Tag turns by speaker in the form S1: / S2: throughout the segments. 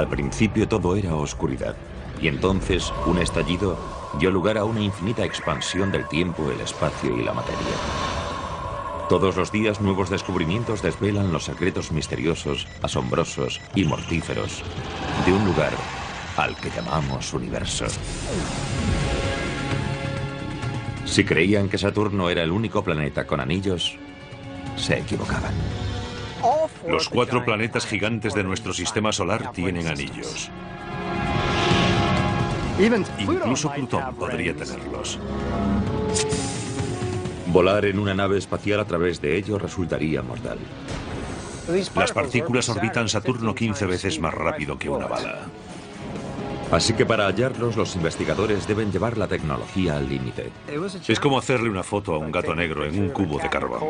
S1: Al principio todo era oscuridad, y entonces un estallido dio lugar a una infinita expansión del tiempo, el espacio y la materia. Todos los días nuevos descubrimientos desvelan los secretos misteriosos, asombrosos y mortíferos de un lugar al que llamamos universo. Si creían que Saturno era el único planeta con anillos, se equivocaban.
S2: Los 4 planetas gigantes de nuestro sistema solar tienen anillos. Incluso Plutón podría tenerlos.
S1: Volar en una nave espacial a través de ellos resultaría mortal.
S2: Las partículas orbitan Saturno 15 veces más rápido que una bala.
S1: Así que para hallarlos, los investigadores deben llevar la tecnología al límite.
S2: Es como hacerle una foto a un gato negro en un cubo de carbón.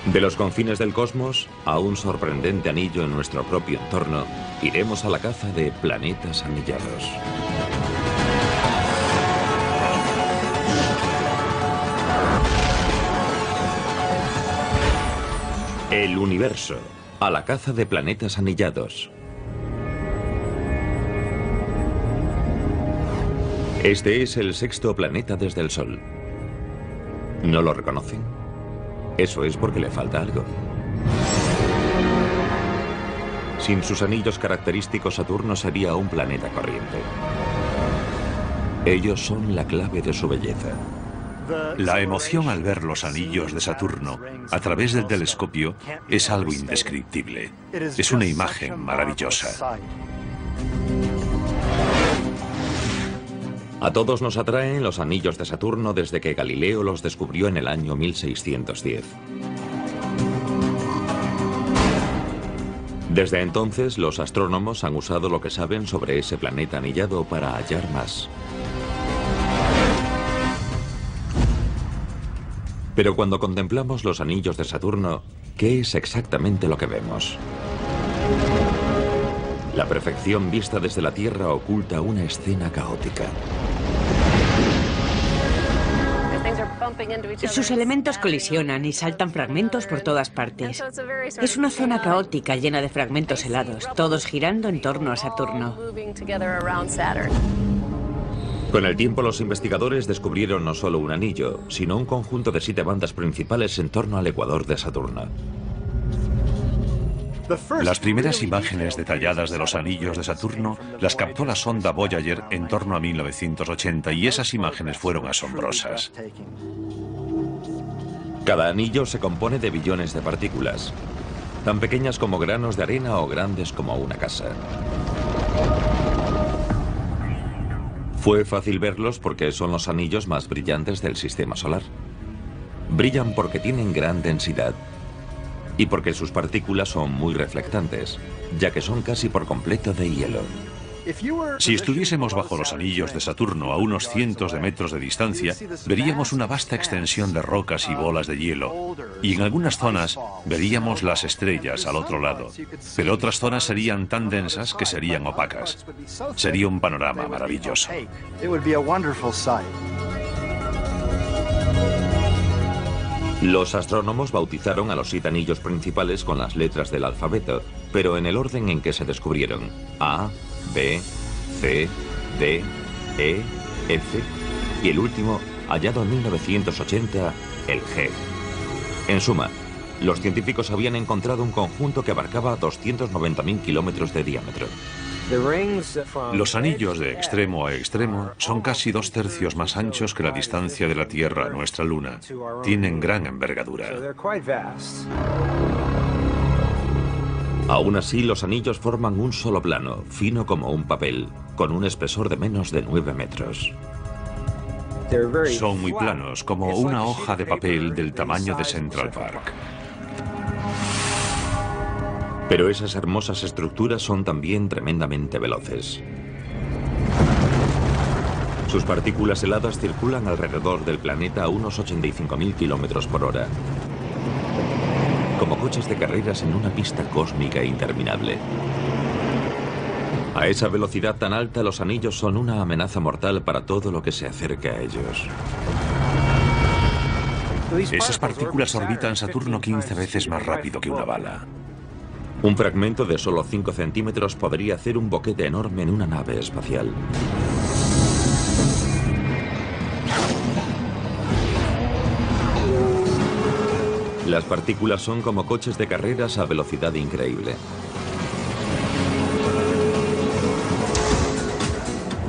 S1: De los confines del cosmos a un sorprendente anillo en nuestro propio entorno, iremos a la caza de planetas anillados. El universo, a la caza de planetas anillados. Este es el 6º planeta desde el Sol. ¿No lo reconocen? Eso es porque le falta algo. Sin sus anillos característicos, Saturno sería un planeta corriente. Ellos son la clave de su belleza.
S2: La emoción al ver los anillos de Saturno a través del telescopio es algo indescriptible. Es una imagen maravillosa.
S1: A todos nos atraen los anillos de Saturno desde que Galileo los descubrió en el año 1610. Desde entonces, los astrónomos han usado lo que saben sobre ese planeta anillado para hallar más. Pero cuando contemplamos los anillos de Saturno, ¿qué es exactamente lo que vemos? La perfección vista desde la Tierra oculta una escena caótica.
S3: Sus elementos colisionan y saltan fragmentos por todas partes. Es una zona caótica llena de fragmentos helados, todos girando en torno a Saturno.
S1: Con el tiempo, los investigadores descubrieron no solo un anillo, sino un conjunto de 7 bandas principales en torno al ecuador de Saturno.
S2: Las primeras imágenes detalladas de los anillos de Saturno las captó la sonda Voyager en torno a 1980 y esas imágenes fueron asombrosas.
S1: Cada anillo se compone de billones de partículas, tan pequeñas como granos de arena o grandes como una casa. Fue fácil verlos porque son los anillos más brillantes del sistema solar. Brillan porque tienen gran densidad y porque sus partículas son muy reflectantes, ya que son casi por completo de hielo.
S2: Si estuviésemos bajo los anillos de Saturno a unos cientos de metros de distancia, veríamos una vasta extensión de rocas y bolas de hielo. Y en algunas zonas veríamos las estrellas al otro lado, pero otras zonas serían tan densas que serían opacas. Sería un panorama maravilloso.
S1: Los astrónomos bautizaron a los 7 anillos principales con las letras del alfabeto, pero en el orden en que se descubrieron: A, B, C, D, E, F y el último, hallado en 1980, el G. En suma, los científicos habían encontrado un conjunto que abarcaba 290.000 kilómetros de diámetro.
S2: Los anillos de extremo a extremo son casi 2/3 más anchos que la distancia de la Tierra a nuestra Luna. Tienen gran envergadura.
S1: Aún así, los anillos forman un solo plano, fino como un papel, con un espesor de menos de 9 metros.
S2: Son muy planos, como una hoja de papel del tamaño de Central Park.
S1: Pero esas hermosas estructuras son también tremendamente veloces. Sus partículas heladas circulan alrededor del planeta a unos 85.000 kilómetros por hora, como coches de carreras en una pista cósmica interminable. A esa velocidad tan alta, los anillos son una amenaza mortal para todo lo que se acerque a ellos.
S2: Esas partículas orbitan Saturno 15 veces más rápido que una bala.
S1: Un fragmento de solo 5 centímetros podría hacer un boquete enorme en una nave espacial. Las partículas son como coches de carreras a velocidad increíble.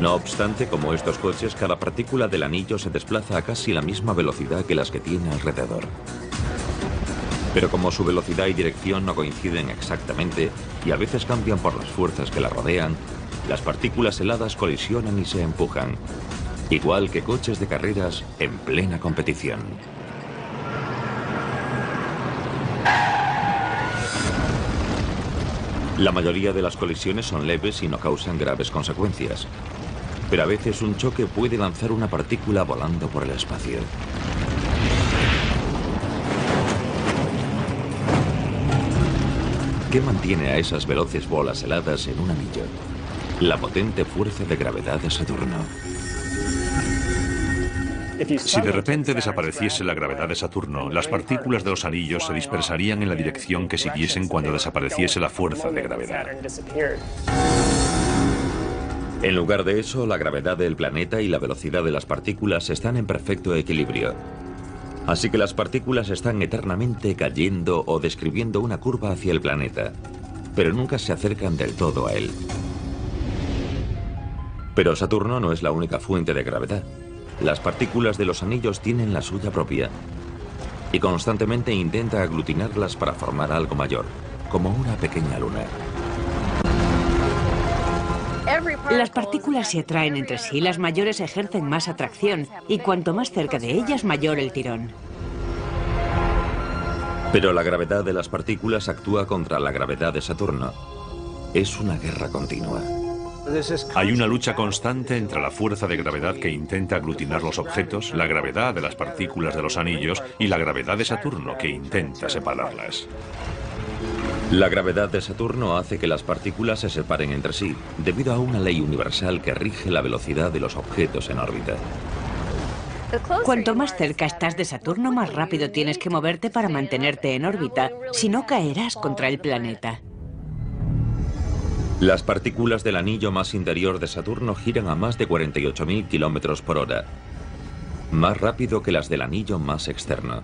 S1: No obstante, como estos coches, cada partícula del anillo se desplaza a casi la misma velocidad que las que tiene alrededor. Pero como su velocidad y dirección no coinciden exactamente, y a veces cambian por las fuerzas que la rodean, las partículas heladas colisionan y se empujan, igual que coches de carreras en plena competición. La mayoría de las colisiones son leves y no causan graves consecuencias, pero a veces un choque puede lanzar una partícula volando por el espacio. ¿Qué mantiene a esas veloces bolas heladas en un anillo? La potente fuerza de gravedad de Saturno.
S2: Si de repente desapareciese la gravedad de Saturno, las partículas de los anillos se dispersarían en la dirección que siguiesen cuando desapareciese la fuerza de gravedad.
S1: En lugar de eso, la gravedad del planeta y la velocidad de las partículas están en perfecto equilibrio. Así que las partículas están eternamente cayendo o describiendo una curva hacia el planeta, pero nunca se acercan del todo a él. Pero Saturno no es la única fuente de gravedad. Las partículas de los anillos tienen la suya propia y constantemente intenta aglutinarlas para formar algo mayor, como una pequeña luna.
S3: Las partículas se atraen entre sí, las mayores ejercen más atracción y cuanto más cerca de ellas, mayor el tirón.
S1: Pero la gravedad de las partículas actúa contra la gravedad de Saturno. Es una guerra continua.
S2: Hay una lucha constante entre la fuerza de gravedad que intenta aglutinar los objetos, la gravedad de las partículas de los anillos y la gravedad de Saturno que intenta separarlas.
S1: La gravedad de Saturno hace que las partículas se separen entre sí, debido a una ley universal que rige la velocidad de los objetos en órbita.
S3: Cuanto más cerca estás de Saturno, más rápido tienes que moverte para mantenerte en órbita, si no caerás contra el planeta.
S1: Las partículas del anillo más interior de Saturno giran a más de 48.000 kilómetros por hora, más rápido que las del anillo más externo.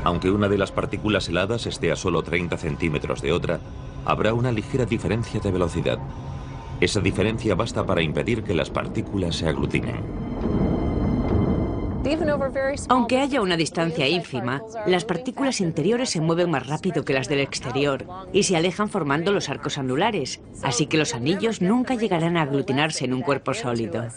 S1: Aunque una de las partículas heladas esté a solo 30 centímetros de otra, habrá una ligera diferencia de velocidad. Esa diferencia basta para impedir que las partículas se aglutinen.
S3: Aunque haya una distancia ínfima, las partículas interiores se mueven más rápido que las del exterior y se alejan formando los arcos anulares, así que los anillos nunca llegarán a aglutinarse en un cuerpo sólido.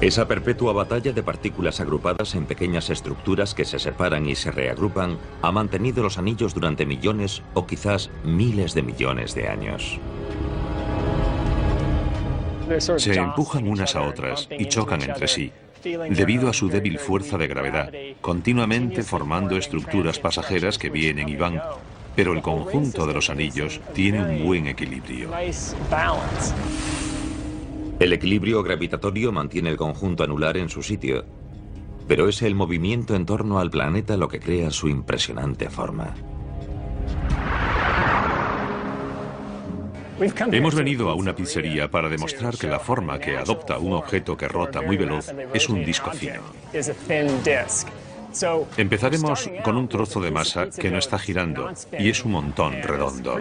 S1: Esa perpetua batalla de partículas agrupadas en pequeñas estructuras que se separan y se reagrupan ha mantenido los anillos durante millones o quizás miles de millones de años.
S2: Se empujan unas a otras y chocan entre sí, debido a su débil fuerza de gravedad, continuamente formando estructuras pasajeras que vienen y van, pero el conjunto de los anillos tiene un buen equilibrio.
S1: El equilibrio gravitatorio mantiene el conjunto anular en su sitio, pero es el movimiento en torno al planeta lo que crea su impresionante forma.
S2: Hemos venido a una pizzería para demostrar que la forma que adopta un objeto que rota muy veloz es un disco fino. Empezaremos con un trozo de masa que no está girando y es un montón redondo.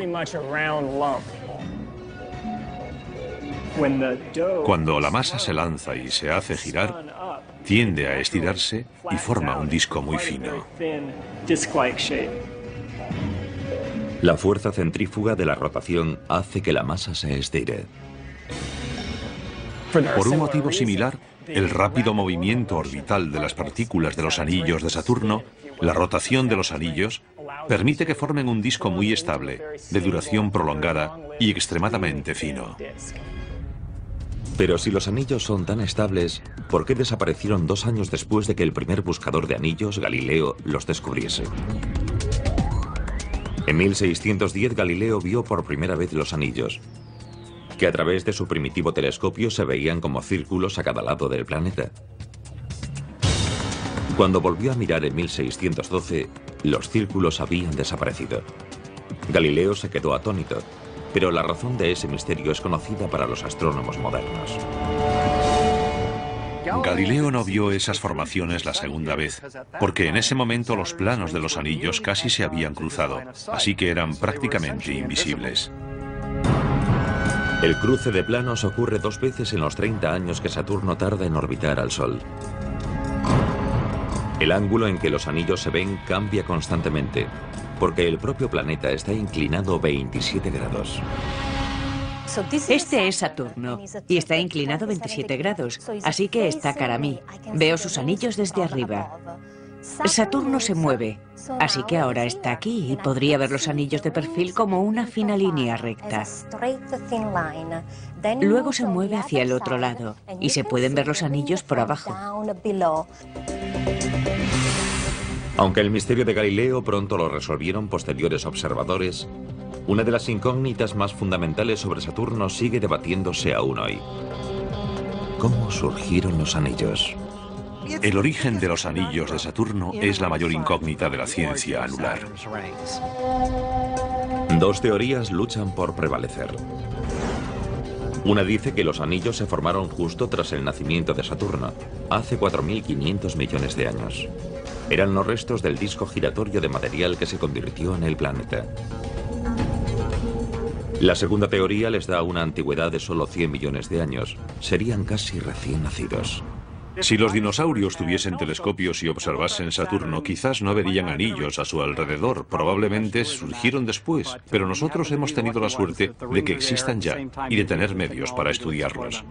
S2: Cuando la masa se lanza y se hace girar, tiende a estirarse y forma un disco muy fino.
S1: La fuerza centrífuga de la rotación hace que la masa se estire.
S2: Por un motivo similar, el rápido movimiento orbital de las partículas de los anillos de Saturno, la rotación de los anillos, permite que formen un disco muy estable, de duración prolongada y extremadamente fino.
S1: Pero si los anillos son tan estables, ¿por qué desaparecieron 2 años después de que el primer buscador de anillos, Galileo, los descubriese? En 1610 Galileo vio por primera vez los anillos, que a través de su primitivo telescopio se veían como círculos a cada lado del planeta. Cuando volvió a mirar en 1612, Los círculos habían desaparecido. Galileo se quedó atónito, pero la razón de ese misterio es conocida para los astrónomos modernos.
S2: Galileo no vio esas formaciones la segunda vez, porque en ese momento los planos de los anillos casi se habían cruzado, así que eran prácticamente invisibles.
S1: El cruce de planos ocurre 2 veces en los 30 años que Saturno tarda en orbitar al Sol. El ángulo en que los anillos se ven cambia constantemente, porque el propio planeta está inclinado 27 grados.
S3: Este es Saturno y está inclinado 27 grados, así que está cara a mí. Veo sus anillos desde arriba. Saturno se mueve, así que ahora está aquí y podría ver los anillos de perfil como una fina línea recta. Luego se mueve hacia el otro lado y se pueden ver los anillos por abajo.
S1: Aunque el misterio de Galileo pronto lo resolvieron posteriores observadores, una de las incógnitas más fundamentales sobre Saturno sigue debatiéndose aún hoy. ¿Cómo surgieron los anillos?
S2: El origen de los anillos de Saturno es la mayor incógnita de la ciencia anular.
S1: 2 teorías luchan por prevalecer. Una dice que los anillos se formaron justo tras el nacimiento de Saturno, hace 4.500 millones de años. Eran los restos del disco giratorio de material que se convirtió en el planeta. La segunda teoría les da una antigüedad de solo 100 millones de años. Serían casi recién nacidos.
S2: Si los dinosaurios tuviesen telescopios y observasen Saturno, quizás no verían anillos a su alrededor. Probablemente surgieron después, pero nosotros hemos tenido la suerte de que existan ya y de tener medios para estudiarlos.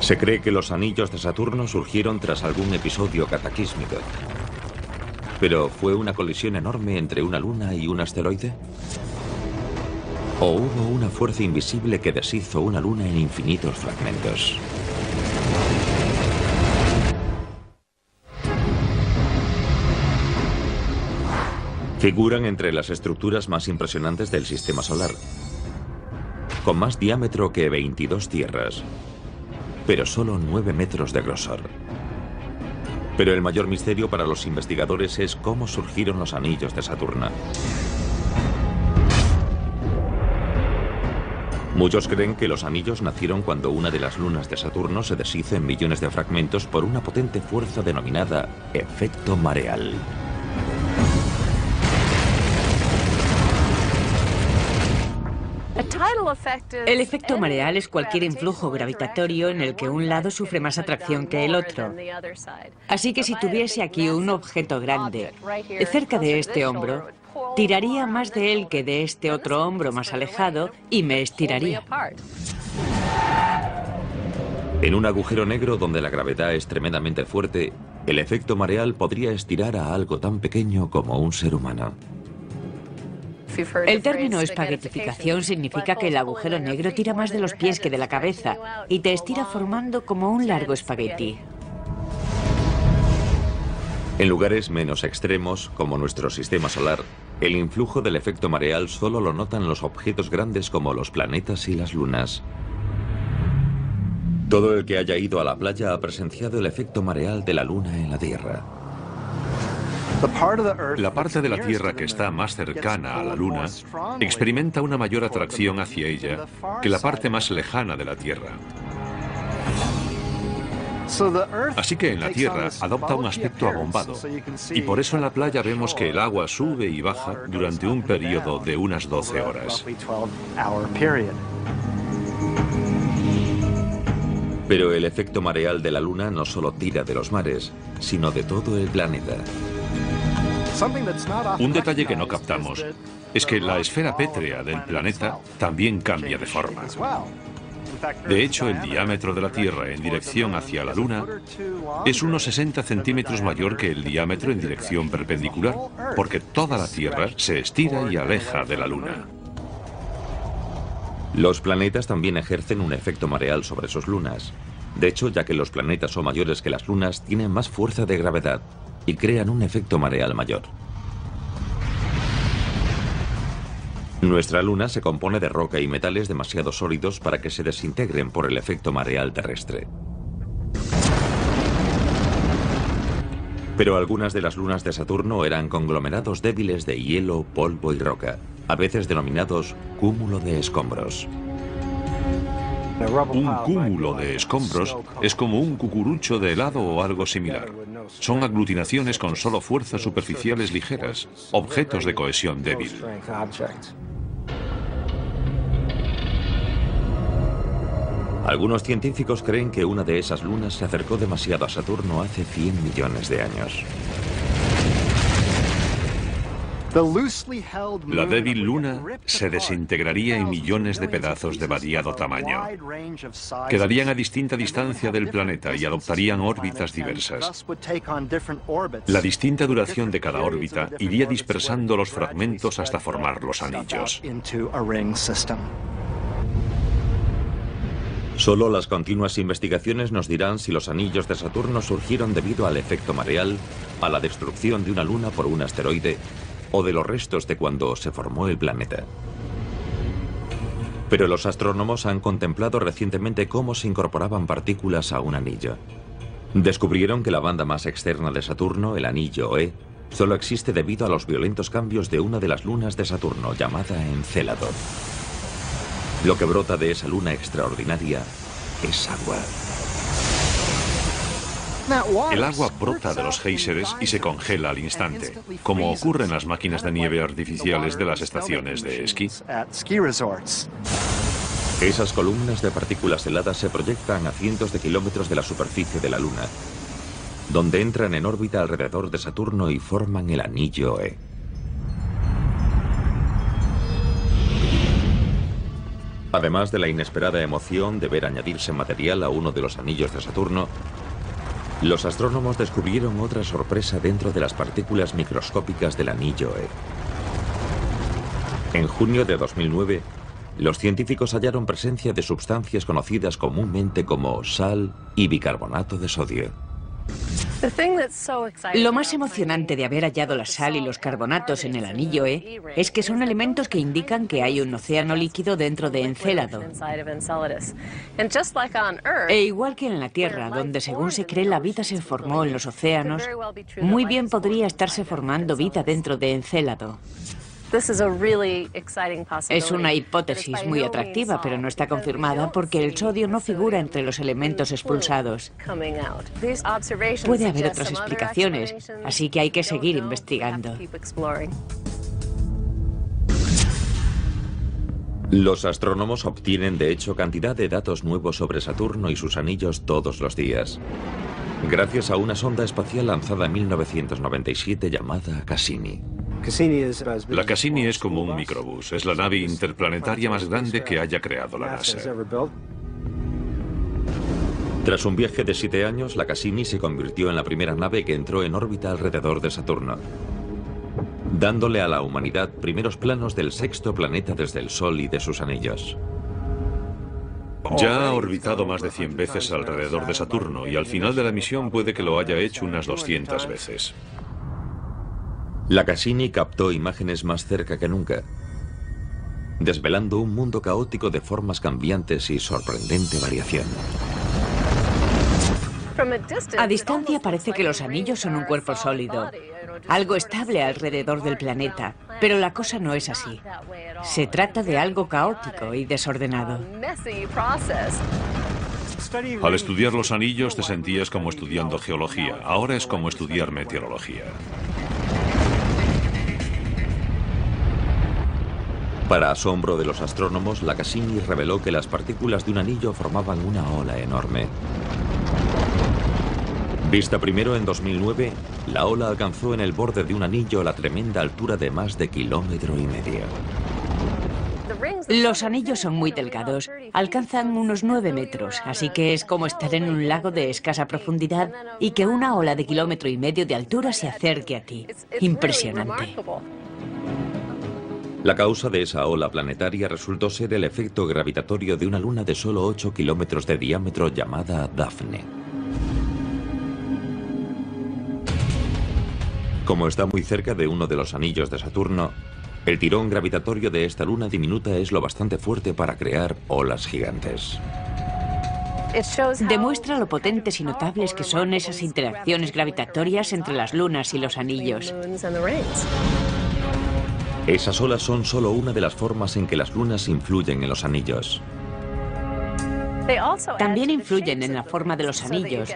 S1: Se cree que los anillos de Saturno surgieron tras algún episodio cataclísmico. ¿Pero fue una colisión enorme entre una luna y un asteroide? ¿O hubo una fuerza invisible que deshizo una luna en infinitos fragmentos? Figuran entre las estructuras más impresionantes del sistema solar, con más diámetro que 22 tierras, pero solo 9 metros de grosor. Pero el mayor misterio para los investigadores es cómo surgieron los anillos de Saturno. Muchos creen que los anillos nacieron cuando una de las lunas de Saturno se deshizo en millones de fragmentos por una potente fuerza denominada efecto mareal.
S3: El efecto mareal es cualquier influjo gravitatorio en el que un lado sufre más atracción que el otro. Así que si tuviese aquí un objeto grande cerca de este hombro, tiraría más de él que de este otro hombro más alejado y me estiraría.
S1: En un agujero negro donde la gravedad es tremendamente fuerte, el efecto mareal podría estirar a algo tan pequeño como un ser humano.
S3: El término espaguetificación significa que el agujero negro tira más de los pies que de la cabeza y te estira formando como un largo espagueti.
S1: En lugares menos extremos, como nuestro sistema solar, el influjo del efecto mareal solo lo notan los objetos grandes como los planetas y las lunas. Todo el que haya ido a la playa ha presenciado el efecto mareal de la luna en la Tierra.
S2: La parte de la Tierra que está más cercana a la Luna experimenta una mayor atracción hacia ella que la parte más lejana de la Tierra. Así que en la Tierra adopta un aspecto abombado, y por eso en la playa vemos que el agua sube y baja durante un periodo de unas 12 horas.
S1: Pero el efecto mareal de la Luna no solo tira de los mares, sino de todo el planeta.
S2: Un detalle que no captamos es que la esfera pétrea del planeta también cambia de forma. De hecho, el diámetro de la Tierra en dirección hacia la Luna es unos 60 centímetros mayor que el diámetro en dirección perpendicular, porque toda la Tierra se estira y aleja de la Luna.
S1: Los planetas también ejercen un efecto mareal sobre sus lunas. De hecho, ya que los planetas son mayores que las lunas, tienen más fuerza de gravedad y crean un efecto mareal mayor. Nuestra luna se compone de roca y metales demasiado sólidos para que se desintegren por el efecto mareal terrestre. Pero algunas de las lunas de Saturno eran conglomerados débiles de hielo, polvo y roca, a veces denominados cúmulo de escombros.
S2: Un cúmulo de escombros es como un cucurucho de helado o algo similar. Son aglutinaciones con solo fuerzas superficiales ligeras, objetos de cohesión débil.
S1: Algunos científicos creen que una de esas lunas se acercó demasiado a Saturno hace 100 millones de años.
S2: La débil luna se desintegraría en millones de pedazos de variado tamaño. Quedarían a distinta distancia del planeta y adoptarían órbitas diversas. La distinta duración de cada órbita iría dispersando los fragmentos hasta formar los anillos.
S1: Solo las continuas investigaciones nos dirán si los anillos de Saturno surgieron debido al efecto mareal, a la destrucción de una luna por un asteroide o de los restos de cuando se formó el planeta. Pero los astrónomos han contemplado recientemente cómo se incorporaban partículas a un anillo. Descubrieron que la banda más externa de Saturno, el anillo E, solo existe debido a los violentos cambios de una de las lunas de Saturno, llamada Encélado. Lo que brota de esa luna extraordinaria es agua.
S2: El agua brota de los géiseres y se congela al instante, como ocurre en las máquinas de nieve artificiales de las estaciones de esquí.
S1: Esas columnas de partículas heladas se proyectan a cientos de kilómetros de la superficie de la Luna, donde entran en órbita alrededor de Saturno y forman el anillo E. Además de la inesperada emoción de ver añadirse material a uno de los anillos de Saturno, los astrónomos descubrieron otra sorpresa dentro de las partículas microscópicas del anillo E. En junio de 2009, los científicos hallaron presencia de sustancias conocidas comúnmente como sal y bicarbonato de sodio.
S3: Lo más emocionante de haber hallado la sal y los carbonatos en el anillo E es que son elementos que indican que hay un océano líquido dentro de Encélado. E igual que en la Tierra, donde según se cree la vida se formó en los océanos, muy bien podría estarse formando vida dentro de Encélado. Es una hipótesis muy atractiva, pero no está confirmada porque el sodio no figura entre los elementos expulsados. Puede haber otras explicaciones, así que hay que seguir investigando.
S1: Los astrónomos obtienen de hecho cantidad de datos nuevos sobre Saturno y sus anillos todos los días, gracias a una sonda espacial lanzada en 1997 llamada Cassini.
S2: La Cassini es como un microbús, es la nave interplanetaria más grande que haya creado la NASA.
S1: Tras un viaje de 7 años, la Cassini se convirtió en la primera nave que entró en órbita alrededor de Saturno, dándole a la humanidad primeros planos del sexto planeta desde el Sol y de sus anillos.
S2: Ya ha orbitado más de 100 veces alrededor de Saturno y al final de la misión puede que lo haya hecho unas 200 veces.
S1: La Cassini captó imágenes más cerca que nunca, desvelando un mundo caótico de formas cambiantes y sorprendente variación.
S3: A distancia parece que los anillos son un cuerpo sólido, algo estable alrededor del planeta, pero la cosa no es así. Se trata de algo caótico y desordenado.
S2: Al estudiar los anillos te sentías como estudiando geología, ahora es como estudiar meteorología.
S1: Para asombro de los astrónomos, la Cassini reveló que las partículas de un anillo formaban una ola enorme. Vista primero en 2009, la ola alcanzó en el borde de un anillo la tremenda altura de más de 1,5 kilómetros.
S3: Los anillos son muy delgados, alcanzan unos 9 metros, así que es como estar en un lago de escasa profundidad y que una ola de 1,5 kilómetros de altura se acerque a ti. Impresionante.
S1: La causa de esa ola planetaria resultó ser el efecto gravitatorio de una luna de solo 8 kilómetros de diámetro llamada Dafne. Como está muy cerca de uno de los anillos de Saturno, el tirón gravitatorio de esta luna diminuta es lo bastante fuerte para crear olas gigantes.
S3: Demuestra lo potentes y notables que son esas interacciones gravitatorias entre las lunas y los anillos.
S1: Esas olas son solo una de las formas en que las lunas influyen en los anillos.
S3: También influyen en la forma de los anillos,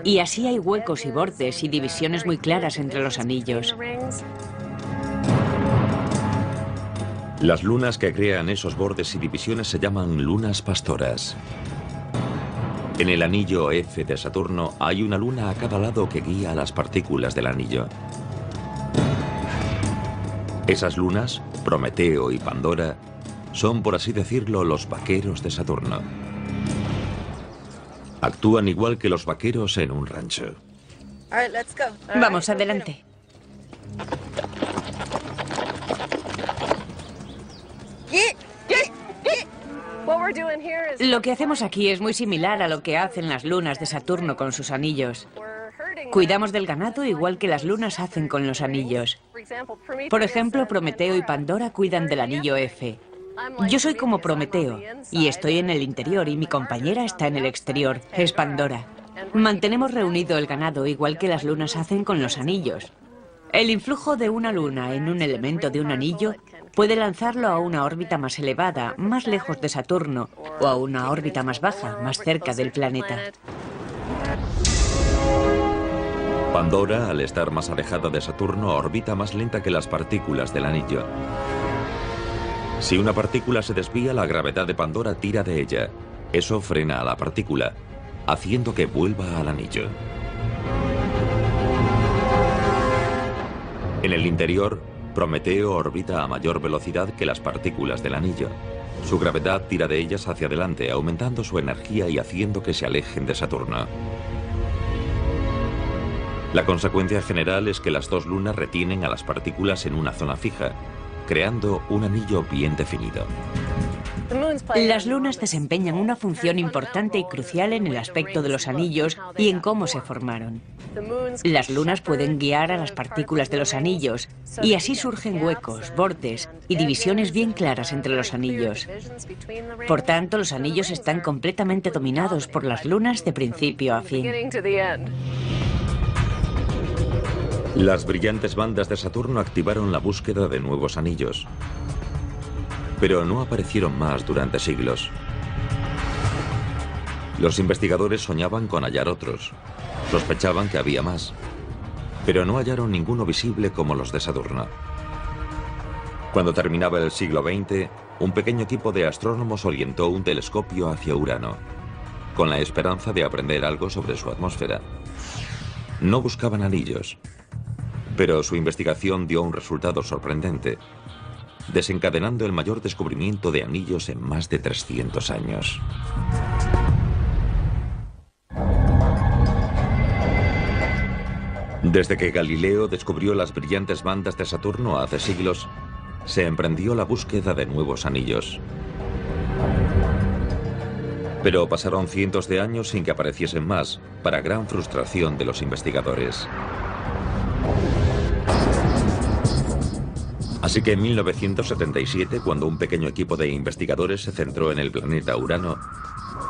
S3: y así hay huecos y bordes y divisiones muy claras entre los anillos.
S1: Las lunas que crean esos bordes y divisiones se llaman lunas pastoras. En el anillo F de Saturno hay una luna a cada lado que guía a las partículas del anillo. Esas lunas, Prometeo y Pandora, son, por así decirlo, los vaqueros de Saturno. Actúan igual que los vaqueros en un rancho.
S3: Vamos, adelante. Lo que hacemos aquí es muy similar a lo que hacen las lunas de Saturno con sus anillos. Cuidamos del ganado igual que las lunas hacen con los anillos. Por ejemplo, Prometeo y Pandora cuidan del anillo F. Yo soy como Prometeo, y estoy en el interior, y mi compañera está en el exterior, es Pandora. Mantenemos reunido el ganado igual que las lunas hacen con los anillos. El influjo de una luna en un elemento de un anillo puede lanzarlo a una órbita más elevada, más lejos de Saturno, o a una órbita más baja, más cerca del planeta.
S1: Pandora, al estar más alejada de Saturno, orbita más lenta que las partículas del anillo. Si una partícula se desvía, la gravedad de Pandora tira de ella. Eso frena a la partícula, haciendo que vuelva al anillo. En el interior, Prometeo orbita a mayor velocidad que las partículas del anillo. Su gravedad tira de ellas hacia adelante, aumentando su energía y haciendo que se alejen de Saturno. La consecuencia general es que las dos lunas retienen a las partículas en una zona fija, creando un anillo bien definido.
S3: Las lunas desempeñan una función importante y crucial en el aspecto de los anillos y en cómo se formaron. Las lunas pueden guiar a las partículas de los anillos, y así surgen huecos, bordes y divisiones bien claras entre los anillos. Por tanto, los anillos están completamente dominados por las lunas de principio a fin.
S1: Las brillantes bandas de Saturno activaron la búsqueda de nuevos anillos, pero no aparecieron más durante siglos. Los investigadores soñaban con hallar otros. Sospechaban que había más, pero no hallaron ninguno visible como los de Saturno. Cuando terminaba el siglo XX, un pequeño equipo de astrónomos orientó un telescopio hacia Urano, con la esperanza de aprender algo sobre su atmósfera. No buscaban anillos, pero su investigación dio un resultado sorprendente, desencadenando el mayor descubrimiento de anillos en más de 300 años. Desde que Galileo descubrió las brillantes bandas de Saturno hace siglos, se emprendió la búsqueda de nuevos anillos. Pero pasaron cientos de años sin que apareciesen más, para gran frustración de los investigadores. Así que en 1977, cuando un pequeño equipo de investigadores se centró en el planeta Urano,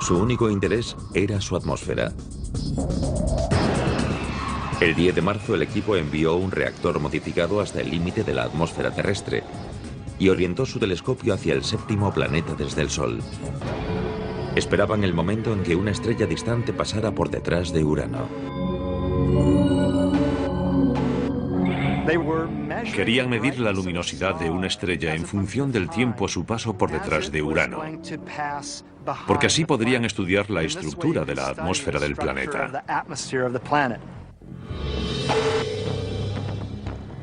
S1: su único interés era su atmósfera. El 10 de marzo el equipo envió un reactor modificado hasta el límite de la atmósfera terrestre y orientó su telescopio hacia el séptimo planeta desde el Sol. Esperaban el momento en que una estrella distante pasara por detrás de Urano.
S2: Querían medir la luminosidad de una estrella en función del tiempo a su paso por detrás de Urano, porque así podrían estudiar la estructura de la atmósfera del planeta.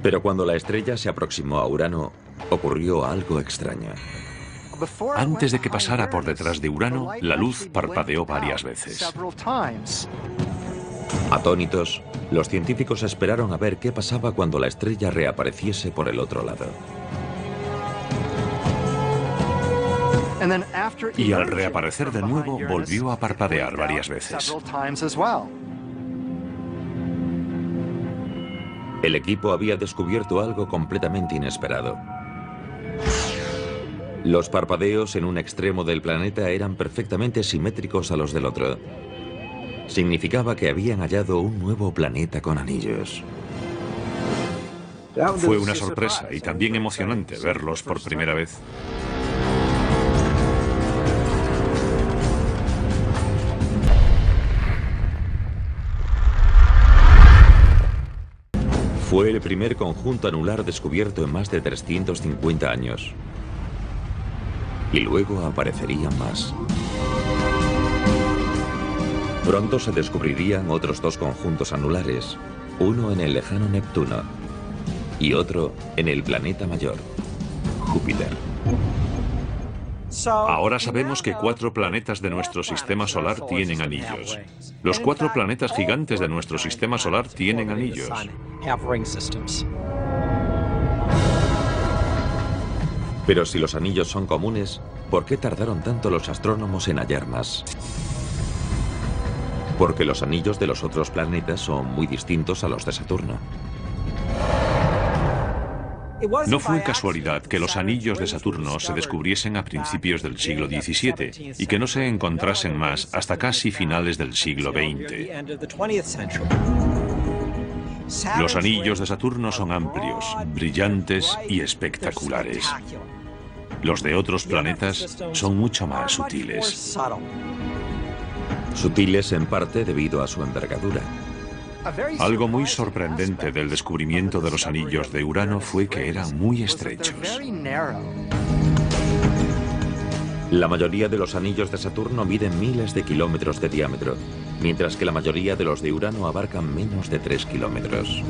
S1: Pero cuando la estrella se aproximó a Urano, ocurrió algo extraño.
S2: Antes de que pasara por detrás de Urano, la luz parpadeó varias veces.
S1: Atónitos, los científicos esperaron a ver qué pasaba cuando la estrella reapareciese por el otro lado.
S2: Y al reaparecer de nuevo, volvió a parpadear varias veces.
S1: El equipo había descubierto algo completamente inesperado. Los parpadeos en un extremo del planeta eran perfectamente simétricos a los del otro. Significaba que habían hallado un nuevo planeta con anillos.
S2: Fue una sorpresa y también emocionante verlos por primera vez.
S1: Fue el primer conjunto anular descubierto en más de 350 años. Y luego aparecerían más. Pronto se descubrirían otros dos conjuntos anulares, uno en el lejano Neptuno y otro en el planeta mayor, Júpiter.
S2: Ahora sabemos que 4 planetas de nuestro sistema solar tienen anillos. Los 4 planetas gigantes de nuestro sistema solar tienen anillos.
S1: Pero si los anillos son comunes, ¿por qué tardaron tanto los astrónomos en hallar más? Porque los anillos de los otros planetas son muy distintos a los de Saturno.
S2: No fue casualidad que los anillos de Saturno se descubriesen a principios del siglo XVII y que no se encontrasen más hasta casi finales del siglo XX. Los anillos de Saturno son amplios, brillantes y espectaculares. Los de otros planetas son mucho más sutiles.
S1: Sutiles en parte debido a su envergadura.
S2: Algo muy sorprendente del descubrimiento de los anillos de Urano fue que eran muy estrechos.
S1: La mayoría de los anillos de Saturno miden miles de kilómetros de diámetro, mientras que la mayoría de los de Urano abarcan menos de 3 kilómetros.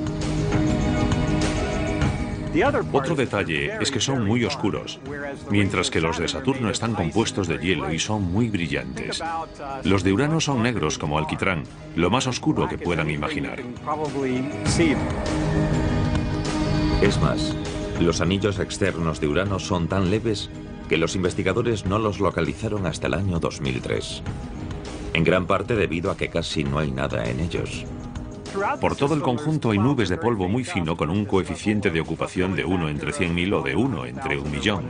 S2: Otro detalle es que son muy oscuros, mientras que los de Saturno están compuestos de hielo y son muy brillantes. Los de Urano son negros como alquitrán, lo más oscuro que puedan imaginar.
S1: Es más, los anillos externos de Urano son tan leves que los investigadores no los localizaron hasta el año 2003. En gran parte debido a que casi no hay nada en ellos.
S2: Por todo el conjunto hay nubes de polvo muy fino con un coeficiente de ocupación de 1 entre 100.000 o de 1 entre 1.000.000.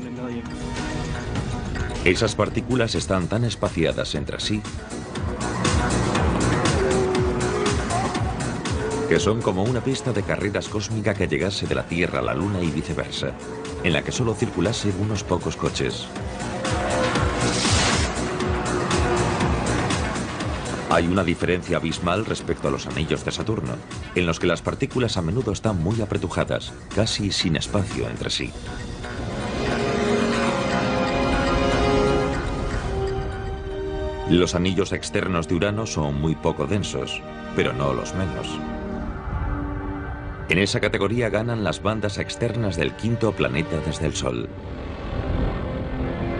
S1: Esas partículas están tan espaciadas entre sí que son como una pista de carreras cósmica que llegase de la Tierra a la Luna y viceversa, en la que solo circulasen unos pocos coches. Hay una diferencia abismal respecto a los anillos de Saturno, en los que las partículas a menudo están muy apretujadas, casi sin espacio entre sí. Los anillos externos de Urano son muy poco densos, pero no los menos. En esa categoría ganan las bandas externas del quinto planeta desde el Sol.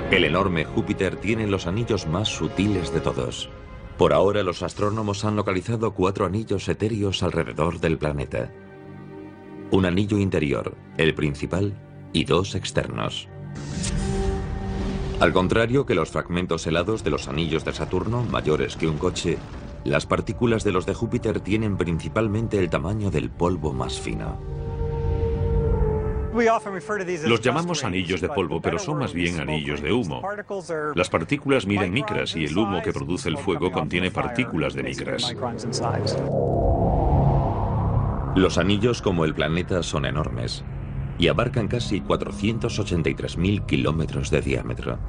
S1: El enorme Júpiter tiene los anillos más sutiles de todos. Por ahora los astrónomos han localizado 4 anillos etéreos alrededor del planeta. Un anillo interior, el principal, y 2 externos. Al contrario que los fragmentos helados de los anillos de Saturno, mayores que un coche, las partículas de los de Júpiter tienen principalmente el tamaño del polvo más fino.
S2: Los llamamos anillos de polvo, pero son más bien anillos de humo. Las partículas miden micras y el humo que produce el fuego contiene partículas de micras.
S1: Los anillos, como el planeta, son enormes y abarcan casi 483.000 kilómetros de diámetro.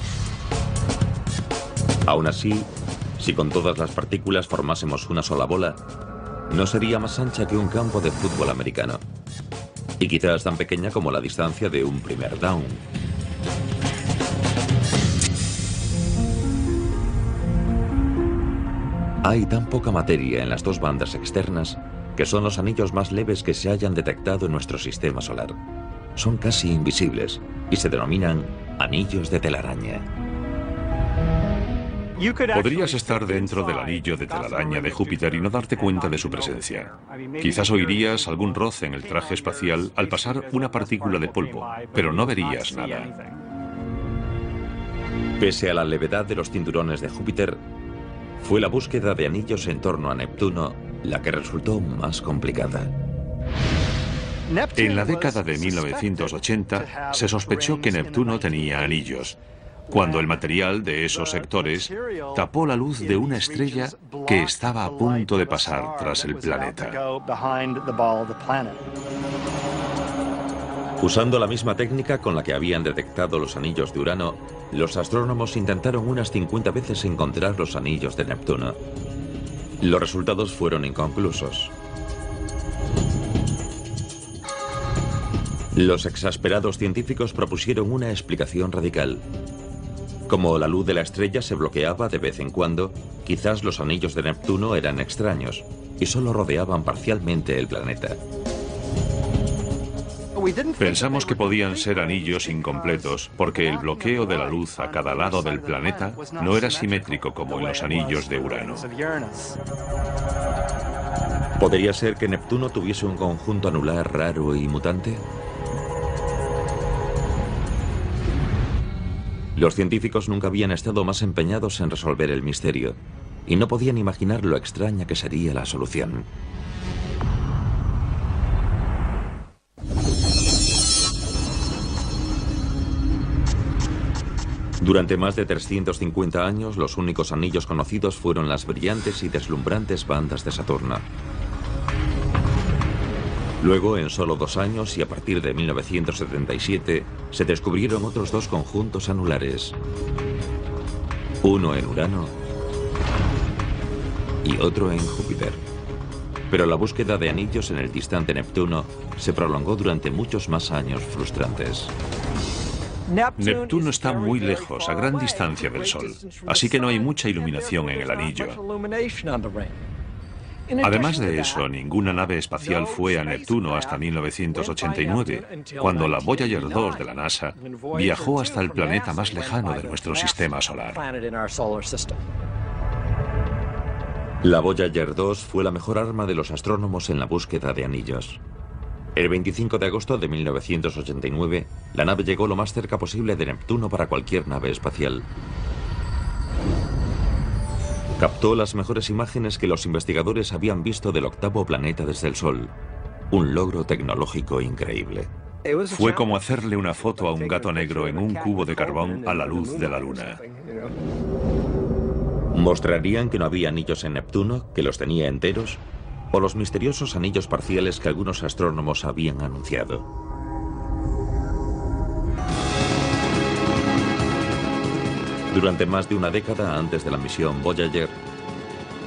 S1: Aún así, si con todas las partículas formásemos una sola bola, no sería más ancha que un campo de fútbol americano. Y quizás tan pequeña como la distancia de un primer down. Hay tan poca materia en las 2 bandas externas que son los anillos más leves que se hayan detectado en nuestro sistema solar. Son casi invisibles y se denominan anillos de telaraña.
S2: Podrías estar dentro del anillo de telaraña de Júpiter y no darte cuenta de su presencia. Quizás oirías algún roce en el traje espacial al pasar una partícula de polvo, pero no verías nada.
S1: Pese a la levedad de los cinturones de Júpiter, fue la búsqueda de anillos en torno a Neptuno la que resultó más complicada.
S2: En la década de 1980 se sospechó que Neptuno tenía anillos, cuando el material de esos sectores tapó la luz de una estrella que estaba a punto de pasar tras el planeta.
S1: Usando la misma técnica con la que habían detectado los anillos de Urano, los astrónomos intentaron unas 50 veces encontrar los anillos de Neptuno. Los resultados fueron inconclusos. Los exasperados científicos propusieron una explicación radical. Como la luz de la estrella se bloqueaba de vez en cuando, quizás los anillos de Neptuno eran extraños y solo rodeaban parcialmente el planeta.
S2: Pensamos que podían ser anillos incompletos porque el bloqueo de la luz a cada lado del planeta no era simétrico como en los anillos de Urano.
S1: ¿Podría ser que Neptuno tuviese un conjunto anular raro y mutante? Los científicos nunca habían estado más empeñados en resolver el misterio y no podían imaginar lo extraña que sería la solución. Durante más de 350 años, los únicos anillos conocidos fueron las brillantes y deslumbrantes bandas de Saturno. Luego, en solo 2 años y a partir de 1977, se descubrieron otros 2 conjuntos anulares. Uno en Urano y otro en Júpiter. Pero la búsqueda de anillos en el distante Neptuno se prolongó durante muchos más años frustrantes.
S2: Neptuno está muy lejos, a gran distancia del Sol, así que no hay mucha iluminación en el anillo. Además de eso, ninguna nave espacial fue a Neptuno hasta 1989, cuando la Voyager 2 de la NASA viajó hasta el planeta más lejano de nuestro sistema solar.
S1: La Voyager 2 fue la mejor arma de los astrónomos en la búsqueda de anillos. El 25 de agosto de 1989, la nave llegó lo más cerca posible de Neptuno para cualquier nave espacial. Captó las mejores imágenes que los investigadores habían visto del octavo planeta desde el Sol. Un logro tecnológico increíble.
S2: Fue como hacerle una foto a un gato negro en un cubo de carbón a la luz de la Luna.
S1: ¿Mostrarían que no había anillos en Neptuno, que los tenía enteros? ¿O los misteriosos anillos parciales que algunos astrónomos habían anunciado? Durante más de una década antes de la misión Voyager,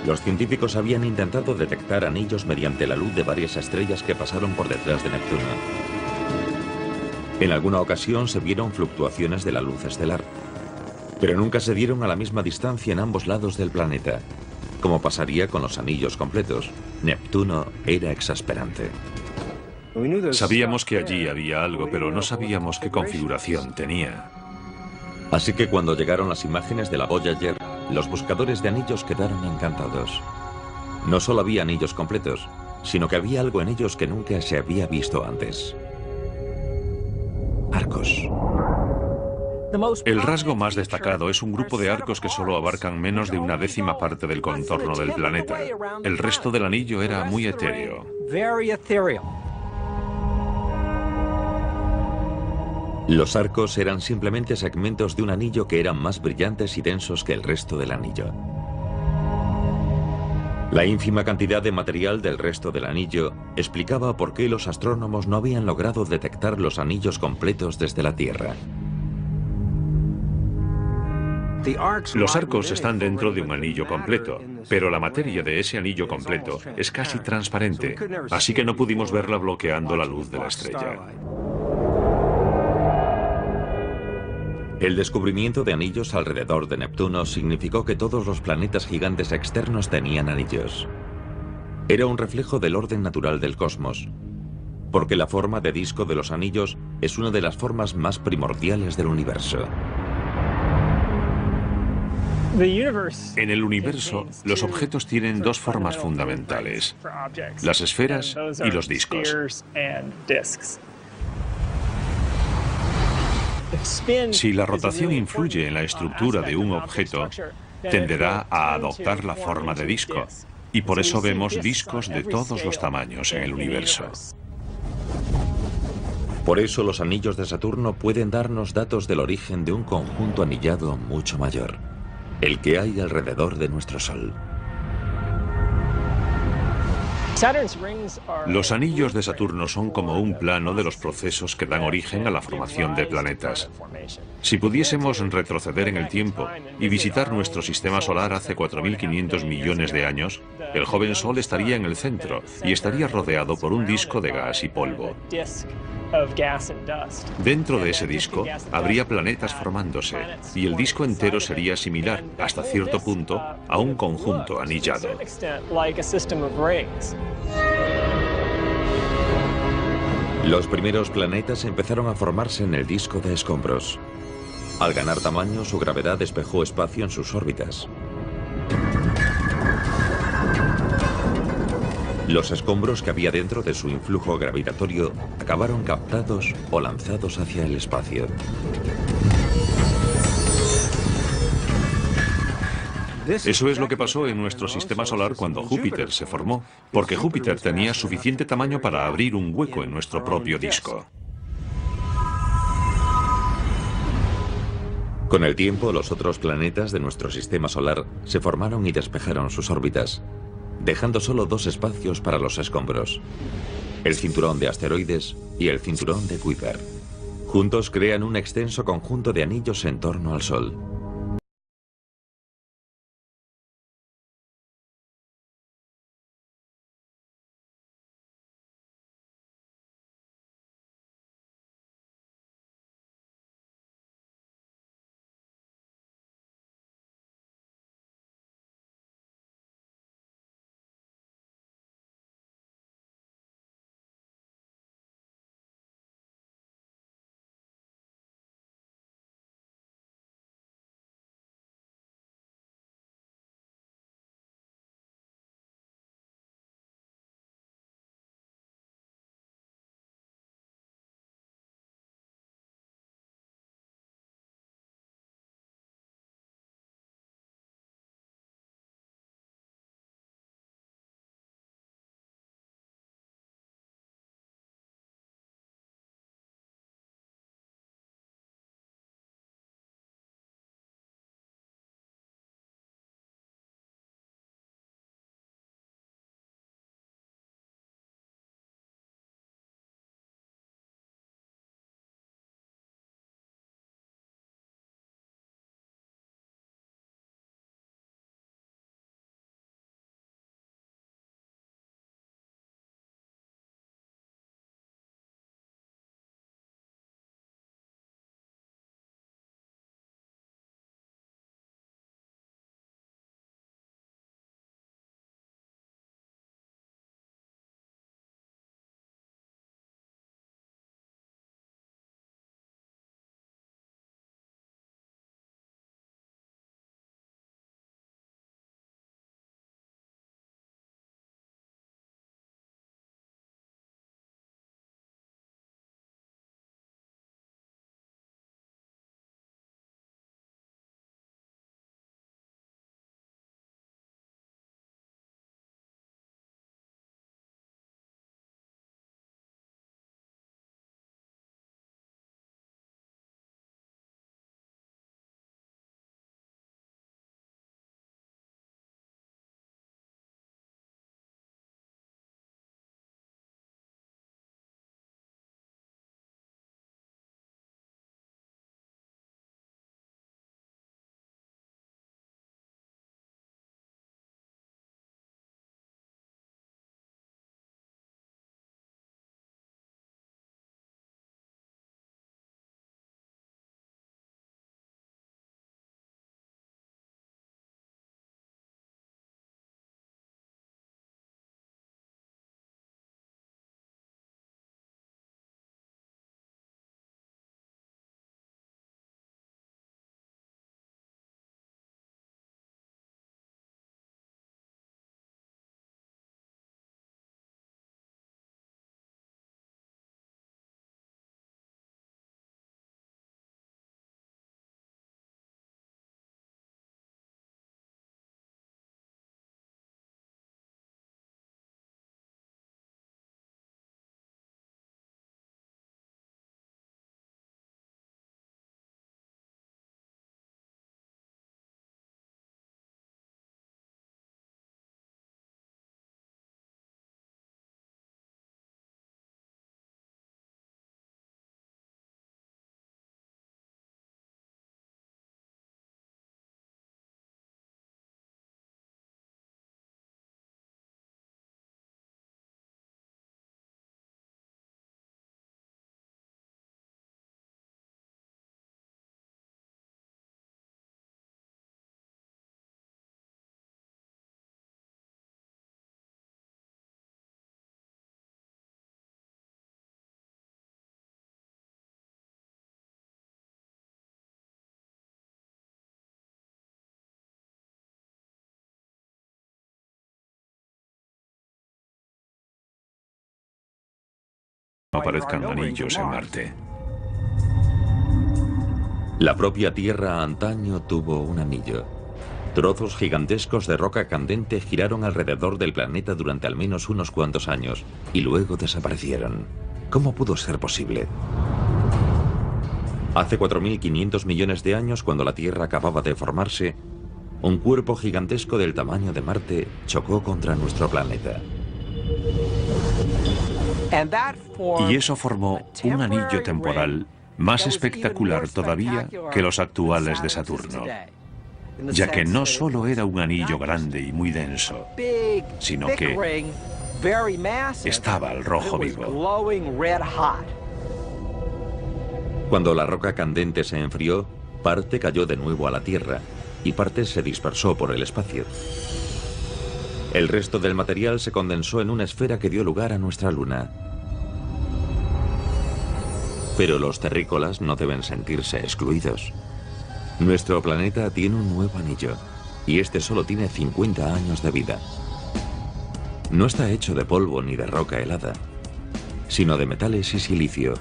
S1: los científicos habían intentado detectar anillos mediante la luz de varias estrellas que pasaron por detrás de Neptuno. En alguna ocasión se vieron fluctuaciones de la luz estelar, pero nunca se dieron a la misma distancia en ambos lados del planeta. Como pasaría con los anillos completos, Neptuno era exasperante.
S2: Sabíamos que allí había algo, pero no sabíamos qué configuración tenía.
S1: Así que cuando llegaron las imágenes de la Voyager, los buscadores de anillos quedaron encantados. No solo había anillos completos, sino que había algo en ellos que nunca se había visto antes. Arcos.
S2: El rasgo más destacado es un grupo de arcos que solo abarcan menos de una décima parte del contorno del planeta. El resto del anillo era muy etéreo.
S1: Los arcos eran simplemente segmentos de un anillo que eran más brillantes y densos que el resto del anillo. La ínfima cantidad de material del resto del anillo explicaba por qué los astrónomos no habían logrado detectar los anillos completos desde la Tierra.
S2: Los arcos están dentro de un anillo completo, pero la materia de ese anillo completo es casi transparente, así que no pudimos verla bloqueando la luz de la estrella.
S1: El descubrimiento de anillos alrededor de Neptuno significó que todos los planetas gigantes externos tenían anillos. Era un reflejo del orden natural del cosmos, porque la forma de disco de los anillos es una de las formas más primordiales del universo.
S2: En el universo, los objetos tienen 2 formas fundamentales: las esferas y los discos. Si la rotación influye en la estructura de un objeto, tenderá a adoptar la forma de disco, y por eso vemos discos de todos los tamaños en el universo.
S1: Por eso los anillos de Saturno pueden darnos datos del origen de un conjunto anillado mucho mayor, el que hay alrededor de nuestro Sol.
S2: Los anillos de Saturno son como un plano de los procesos que dan origen a la formación de planetas. Si pudiésemos retroceder en el tiempo y visitar nuestro sistema solar hace 4.500 millones de años, el joven Sol estaría en el centro y estaría rodeado por un disco de gas y polvo. Dentro de ese disco habría planetas formándose y el disco entero sería similar, hasta cierto punto, a un conjunto anillado.
S1: Los primeros planetas empezaron a formarse en el disco de escombros. Al ganar tamaño, su gravedad despejó espacio en sus órbitas. Los escombros que había dentro de su influjo gravitatorio acabaron captados o lanzados hacia el espacio.
S2: Eso es lo que pasó en nuestro sistema solar cuando Júpiter se formó, porque Júpiter tenía suficiente tamaño para abrir un hueco en nuestro propio disco.
S1: Con el tiempo, los otros planetas de nuestro sistema solar se formaron y despejaron sus órbitas, dejando solo dos espacios para los escombros: el cinturón de asteroides y el cinturón de Kuiper. Juntos crean un extenso conjunto de anillos en torno al Sol.
S2: aparezcan anillos en Marte.
S1: La propia Tierra antaño tuvo un anillo. Trozos gigantescos de roca candente giraron alrededor del planeta durante al menos unos cuantos años y luego desaparecieron. ¿Cómo pudo ser posible? Hace 4.500 millones de años, cuando la Tierra acababa de formarse, un cuerpo gigantesco del tamaño de Marte chocó contra nuestro planeta.
S2: Y eso formó un anillo temporal más espectacular todavía que los actuales de Saturno, ya que no solo era un anillo grande y muy denso, sino que estaba al rojo vivo.
S1: Cuando la roca candente se enfrió, parte cayó de nuevo a la Tierra y parte se dispersó por el espacio. El resto del material se condensó en una esfera que dio lugar a nuestra Luna. Pero los terrícolas no deben sentirse excluidos. Nuestro planeta tiene un nuevo anillo, y este solo tiene 50 años de vida. No está hecho de polvo ni de roca helada, sino de metales y silicio.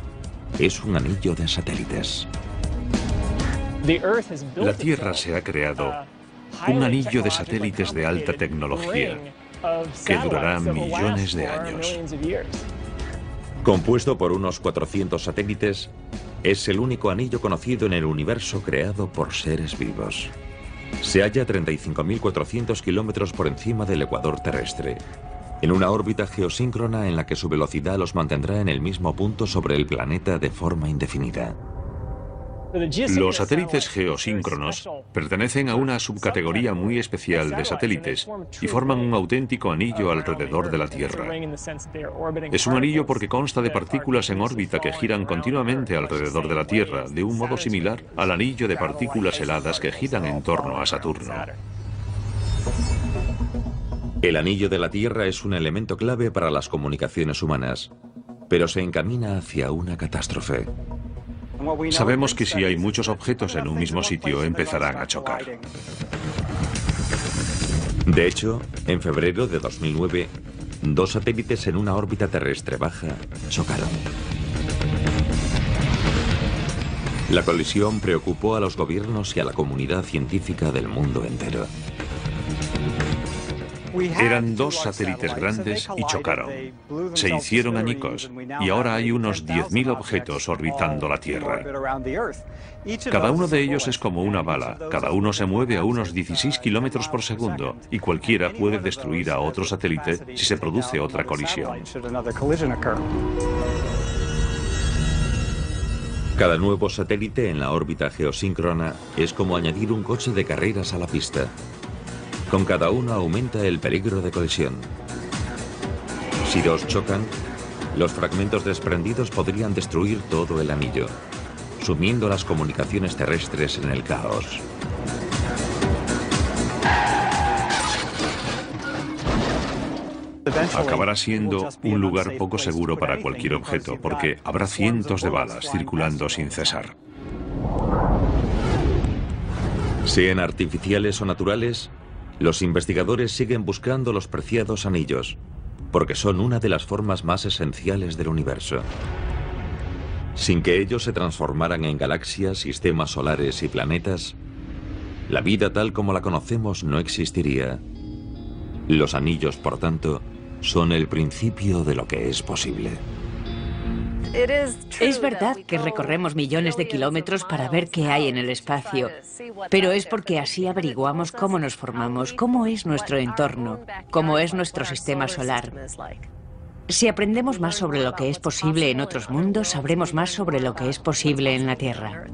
S1: Es un anillo de satélites.
S2: La Tierra se ha creado un anillo de satélites de alta tecnología que durará millones de años.
S1: Compuesto por unos 400 satélites, es el único anillo conocido en el universo creado por seres vivos. Se halla a 35.400 kilómetros por encima del ecuador terrestre, en una órbita geosíncrona en la que su velocidad los mantendrá en el mismo punto sobre el planeta de forma indefinida.
S2: Los satélites geosíncronos pertenecen a una subcategoría muy especial de satélites y forman un auténtico anillo alrededor de la Tierra. Es un anillo porque consta de partículas en órbita que giran continuamente alrededor de la Tierra, de un modo similar al anillo de partículas heladas que giran en torno a Saturno.
S1: El anillo de la Tierra es un elemento clave para las comunicaciones humanas, pero se encamina hacia una catástrofe.
S2: Sabemos que si hay muchos objetos en un mismo sitio, empezarán a chocar.
S1: De hecho, en febrero de 2009, dos satélites en una órbita terrestre baja chocaron. La colisión preocupó a los gobiernos y a la comunidad científica del mundo entero.
S2: Eran dos satélites grandes y chocaron. Se hicieron añicos y ahora hay unos 10.000 objetos orbitando la Tierra. Cada uno de ellos es como una bala. Cada uno se mueve a unos 16 kilómetros por segundo y cualquiera puede destruir a otro satélite si se produce otra colisión.
S1: Cada nuevo satélite en la órbita geosíncrona es como añadir un coche de carreras a la pista. Con cada uno aumenta el peligro de colisión. Si dos chocan, los fragmentos desprendidos podrían destruir todo el anillo, sumiendo las comunicaciones terrestres en el caos.
S2: Acabará siendo un lugar poco seguro para cualquier objeto, porque habrá cientos de balas circulando sin cesar.
S1: Sean artificiales o naturales, los investigadores siguen buscando los preciados anillos, porque son una de las formas más esenciales del universo. Sin que ellos se transformaran en galaxias, sistemas solares y planetas, la vida tal como la conocemos no existiría. Los anillos, por tanto, son el principio de lo que es posible.
S3: Es verdad que recorremos millones de kilómetros para ver qué hay en el espacio, pero es porque así averiguamos cómo nos formamos, cómo es nuestro entorno, cómo es nuestro sistema solar. Si aprendemos más sobre lo que es posible en otros mundos, sabremos más sobre lo que es posible en la Tierra.